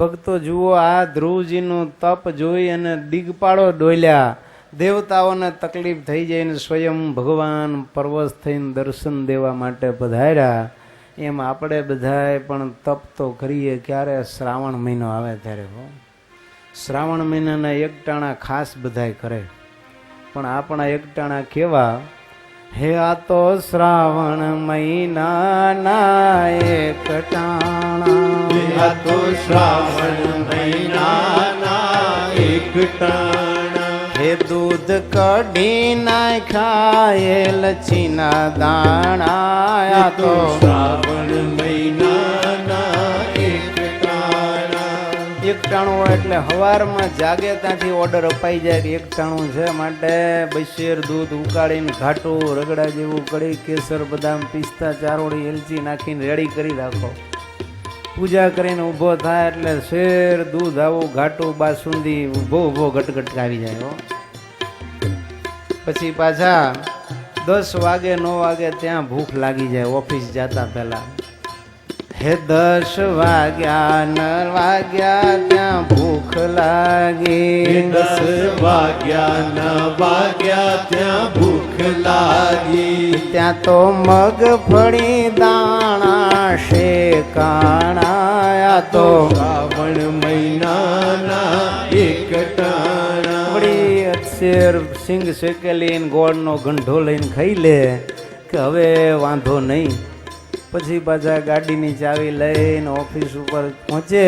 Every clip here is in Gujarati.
ભક્તો જુઓ, આ ધ્રુવજીનું તપ જોઈ અને દિગપાળો ડોલ્યા. દેવતાઓને તકલીફ થઈ જાય ને સ્વયં ભગવાન પરવશ થઈને દર્શન દેવા માટે પધાર્યા. એમ આપણે બધાએ પણ તપ તો કરીએ. ક્યારે? શ્રાવણ મહિનો આવે ત્યારે. શ્રાવણ મહિનાના એકટાણા ખાસ બધાય કરે, પણ આપણા એકટાણા કેવા? હે આ તો શ્રાવણ મહિનાના એકટાણા, આ તો શ્રાવણ મહિનાના એકટાણા. હે દૂધ કઢી નાખાય લચીના દાણા, આ તો શ્રાવણ મહિનાના એકટાણા. એકટાણું હોય એટલે હવારમાં જાગે ત્યાંથી ઓર્ડર અપાઈ જાય કે એકટાણું છે, માટે બશેર દૂધ ઉકાળીને ઘાટું રગડા જેવું કડી કેસર બદામ પિસ્તા ચારોળી એલચી નાખીને રેડી કરી રાખો. પૂજા કરીને ઊભો થાય એટલે શેર દૂધ આવું ઘાટું બાસુંદી ઊભો ઊભો ઘટઘટ આવી જાય. પછી પાછા 10 વાગે 9 વાગે ત્યાં ભૂખ લાગી જાય ઓફિસ જતા પહેલા. હે 10 વાગ્યા 9 વાગ્યા ત્યાં ભૂખ લાગી, 10 વાગ્યા 9 વાગ્યા ત્યાં ભૂખ લાગી. ત્યાં તો મગફળી દાણા શેકાણા, આ તો શ્રાવણ મહિનાના એકટાણા. વળી અક્ષર સિંગ શેકેલી ગોળનો ગંઢો લઈને ખાઈ લે કે હવે વાંધો નહીં. પછી પાછા ગાડીની ચાવી લઈને ઓફિસ ઉપર પહોંચે,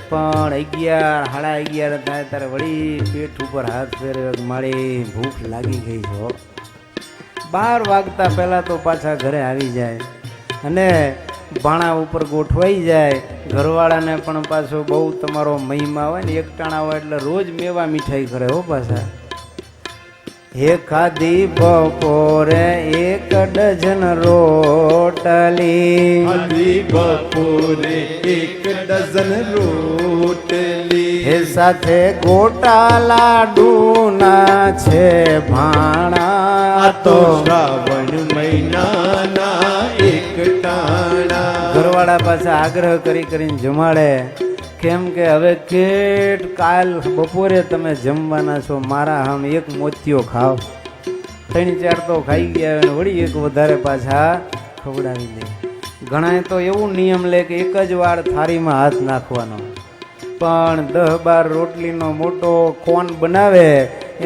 પણ 11 સાડા 11 થાય ત્યારે વળી પેટ ઉપર હાથ ફેરવે, મારી ભૂખ લાગી ગઈ છે. 12 વાગતા પહેલાં તો પાછા ઘરે આવી જાય અને ભાણા ઉપર ગોઠવાઈ જાય. ઘરવાળાને પણ પાછો બહુ તમારો મહિમા હોય ને, એકટાણા હોય એટલે રોજ મેવા મીઠાઈ કરે હો પાછા. હે ખાધી બપોરે 1 ડઝન રોટલી, ખાધી બપોરે 1 ડઝન રોટલી. હે સાથે ગોટા લાડુના છે ભાણા, આ તો શ્રાવણ મહિનાના એકટાણા. ઘરવાળા પાછા આગ્રહ કરી કરીને જમાડે. કેમ કે હવે કેટ કાલ બપોરે તમે જમવાના છો, મારા હમ 1 મોતિયો ખાઓ. 3-4 તો ખાઈ ગયા અને વળી 1 વધારે પાછા ખવડાવી દે. ઘણાએ તો એવું નિયમ લે કે 1 જ વાર થાળીમાં હાથ નાખવાનો, પણ 10-12 રોટલીનો મોટો કોન બનાવે,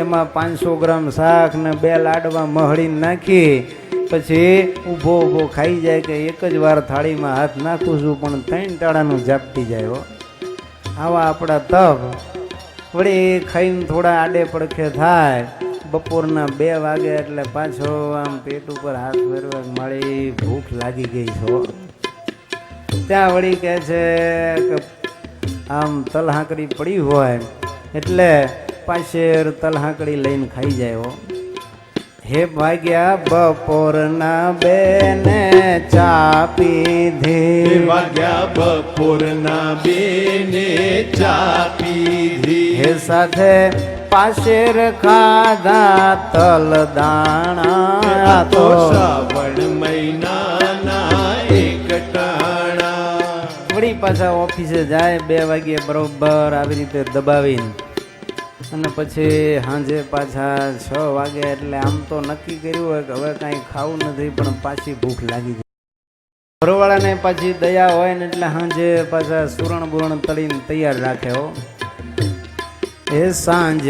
એમાં 500 ગ્રામ શાક ને 2 લાડવા મહળીને નાખી પછી ઊભો ઊભો ખાઈ જાય કે 1 જ વાર થાળીમાં હાથ નાખું છું, પણ 3 ટાળાનું ઝાપટી જાય. આવા આપણા તપ. વળી ખાઈને થોડા આડે પડખે થાય, બપોરના 2 વાગે એટલે પાછો આમ પેટ ઉપર હાથ ફેરવા, મારી ભૂખ લાગી ગઈ છો. ત્યાં વળી કહે છે કે આમ તલહાંકડી પડી હોય એટલે પાછેર તલહાંકડી લઈને ખાઈ જાય. હે ભાગ્યા બપોરના 2 ને ચા પીધી, વાગ્યા બપોરના 2 ને ચા પીધી. હે સાથે પાછેર ખાધા તલ દાણા, આ તો શ્રાવણ મહિનાના એકટાણા. વળી પાછા ઓફિસે જાય 2 વાગ્યે બરોબર આવી રીતે દબાવીને, અને પછી સાંજે પાછા 6 વાગે એટલે આમ તો નક્કી કર્યું હોય કે હવે કાંઈ ખાવું નથી, પણ પાછી ભૂખ લાગી જાય. ઘરવાળાને પાછી દયા હોય ને એટલે સાંજે પાછા સુરણ બુરણ તળીને તૈયાર રાખે. એ સાંજ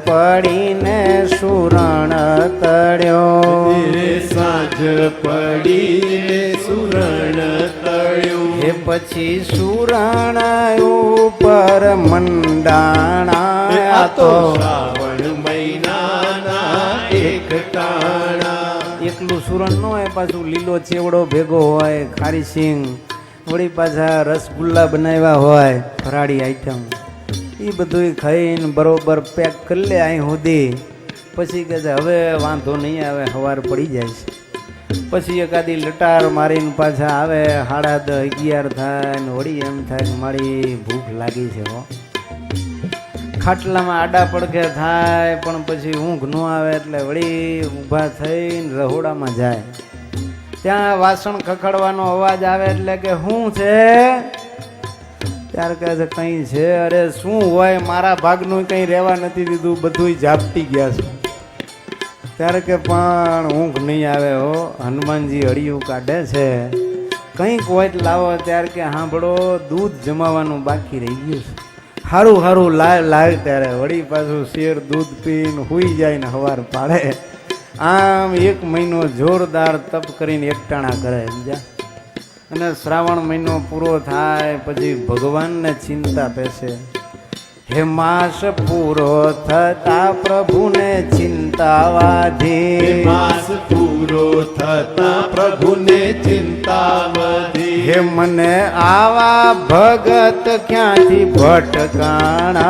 પડીને સુરણ તળ્યો, સાંજ પડીને સુરણ તળ્યું. એ પછી સુરણ ઉપર મંડાણા, આ તો શ્રાવણ મહિનાના એકટાણા. એકલું સુરણ ન હોય, પાછું લીલો ચેવડો ભેગો હોય, ખારી સિંગ, વળી પાછા રસગુલ્લા બનાવ્યા હોય, ફરાળી આઈટમ, એ બધું ખાઈને બરોબર પેક કરી લે અહીં સુધી. પછી કહે છે હવે વાંધો નહીં આવે, સવાર પડી જાય છે. પછી એકાદી લટાર મારીને પાછા આવે, 10:30 11 થાય ને વળી એમ થાય કે મારી ભૂખ લાગી છે. ખાટલામાં આડા પડખે થાય, પણ પછી ઊંઘ ન આવે એટલે વળી ઊભા થઈને રહોડામાં જાય. ત્યાં વાસણ ખખડવાનો અવાજ આવે એટલે કે શું છે? ત્યારે કહે છે કંઈ છે? અરે શું હોય, મારા ભાગનું કંઈ રહેવા નથી દીધું, બધું ઝાપટી ગયા છે. ત્યારે કે પણ ઊંઘ નહીં આવે હો, હનુમાનજી હળિયું કાઢે છે, કંઈક હોય તો લાવો. ત્યારે કે સાંભળો, દૂધ જમાવાનું બાકી રહી ગયું છે. સારું સારું લાવ. ત્યારે વળી પાછું શેર દૂધ પીને હુઈ જાય ને સવાર પાડે. આમ 1 મહિનો જોરદાર તપ કરીને એકટાણા કરે સમજ્યા. અને શ્રાવણ મહિનો પૂરો થાય પછી ભગવાનને ચિંતા બેસે. હે માસ પૂરો થતા પ્રભુને ચિંતા વાધી. માસ પૂરો થતા પ્રભુને ચિંતા વધી. હે મને આવા ભગત ક્યાંથી ભટકાણા.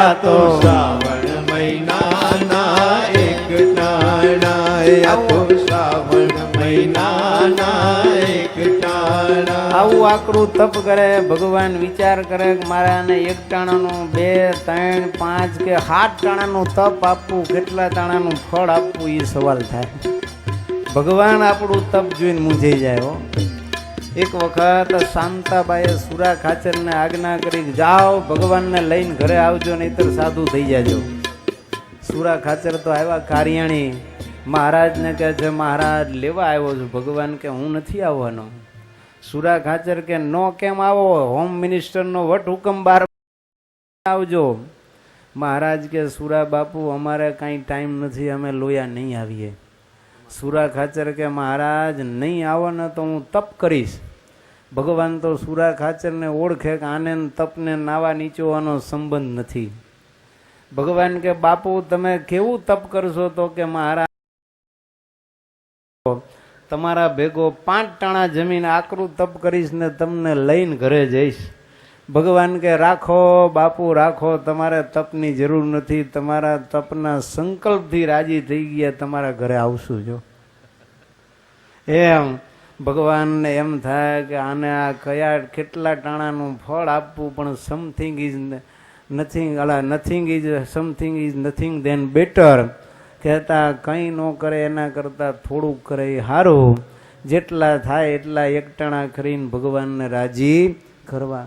આ તો શ્રાવણ મહિનાના એકટાણા. આ તો શ્રાવણ મહિનાના એકટાણા. આવું આકરું તપ કરે. ભગવાન વિચાર કરે કે મારે આને 1 ટાણાનું 2, 3, 5 કે 7 ટાણાનું તપ આપવું, કેટલા ટાણાનું ફળ આપવું એ સવાલ થાય. ભગવાન આપણું તપ જોઈને મૂંઝાઈ જાય હો. એક વખત શાંતાબાઈએ સુરા ખાચરને આજ્ઞા કરી, જાઓ ભગવાનને લઈને ઘરે આવજો, નહીતર સાધુ થઈ જાજો. સુરા ખાચર તો આવ્યા કારિયાણી. મહારાજને કહે છે, મહારાજ લેવા આવ્યો છું. ભગવાન કે હું નથી આવવાનો. સુરા ખાચર કે નો કેમ આવો, હોમ મિનિસ્ટરનો વટ હુકમ બહાર આવજો. મહારાજ કે સુરા બાપુ અમારે કાંઈ ટાઈમ નથી, અમે લોયા નહીં આવીએ. સુરા ખાચર કે મહારાજ નહીં આવો ને તો હું તપ કરીશ. ભગવાન તો સુરા ખાચરને ઓળખે કે આને તપને નાવા નીચોવાનો સંબંધ નથી. ભગવાન કે બાપુ તમે કેવું તપ કરશો? તો કે મહારાજ તમારા ભેગો 5 ટાણા જમીન આકરું તપ કરીશ ને તમને લઈને ઘરે જઈશ. ભગવાન કે રાખો બાપુ રાખો, તમારે તપની જરૂર નથી, તમારા તપના સંકલ્પથી રાજી થઈ ગયા, તમારા ઘરે આવશું. જો એમ ભગવાનને એમ થાય કે આને આ કેટલા ટાણાનું ફળ આપવું, પણ something is nothing than better. કહેતા કંઈ ન કરે એના કરતાં થોડુંક કરે એ સારું. જેટલા થાય એટલા 1 ટાણા કરીને ભગવાનને રાજી કરવા.